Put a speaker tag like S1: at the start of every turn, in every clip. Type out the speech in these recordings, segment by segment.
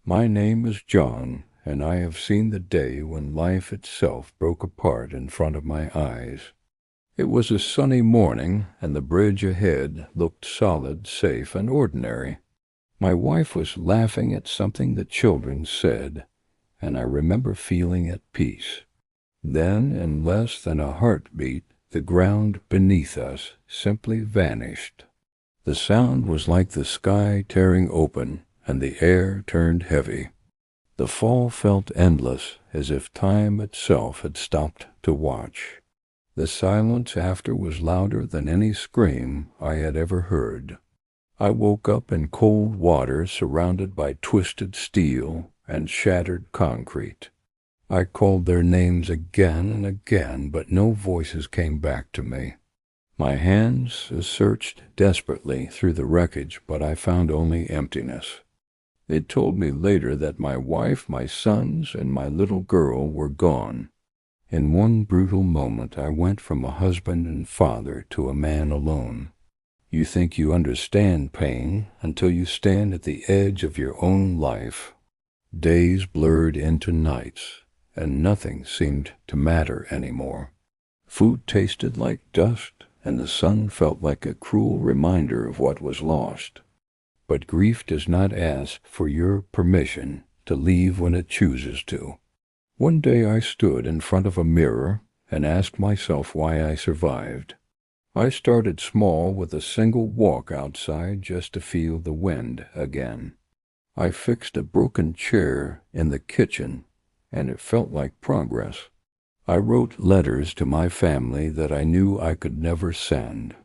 S1: My name is John, and I have seen the day when life itself broke apart in front of my eyes. It was a sunny morning, and the bridge ahead looked solid, safe, and ordinary. My wife was laughing at something the children said, and I remember feeling at peace. Then, in less than a heartbeat, the ground beneath us simply vanished. The sound was like the sky tearing open, and the air turned heavy. The fall felt endless, as if time itself had stopped to watch. The silence after was louder than any scream I had ever heard. I woke up in cold water surrounded by twisted steel and shattered concrete. I called their names again and again, but no voices came back to me. My hands searched desperately through the wreckage, but I found only emptiness. It told me later that my wife, my sons, and my little girl were gone. In one brutal moment, I went from a husband and father to a man alone. You think you understand pain until you stand at the edge of your own life. Days blurred into nights, and nothing seemed to matter anymore. Food tasted like dust, and the sun felt like a cruel reminder of what was lost. But grief does not ask for your permission to leave when it chooses to. One day I stood in front of a mirror and asked myself why I survived. I started small with a single walk outside just to feel the wind again. I fixed a broken chair in the kitchen, and it felt like progress. I wrote letters to my family that I knew I could never send.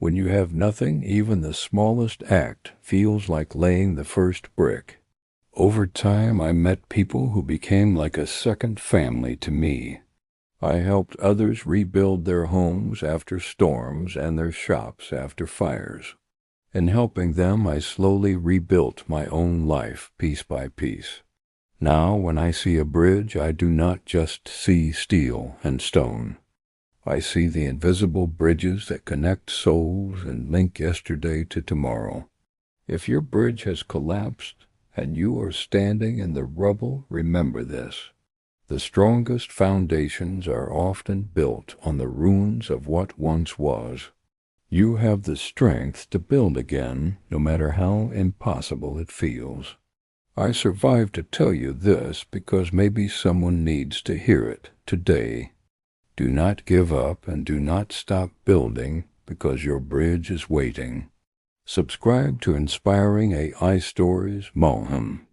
S1: When you have nothing, even the smallest act feels like laying the first brick. Over time, I met people who became like a second family to me. I helped others rebuild their homes after storms and their shops after fires. In helping them, I slowly rebuilt my own life piece by piece. Now, when I see a bridge, I do not just see steel and stone. I see the invisible bridges that connect souls and link yesterday to tomorrow. If your bridge has collapsed and you are standing in the rubble, remember this. The strongest foundations are often built on the ruins of what once was. You have the strength to build again, no matter how impossible it feels. I survived to tell you this because maybe someone needs to hear it today. Do not give up and do not stop building because your bridge is waiting. Subscribe to Inspiring AI Stories Mulhem.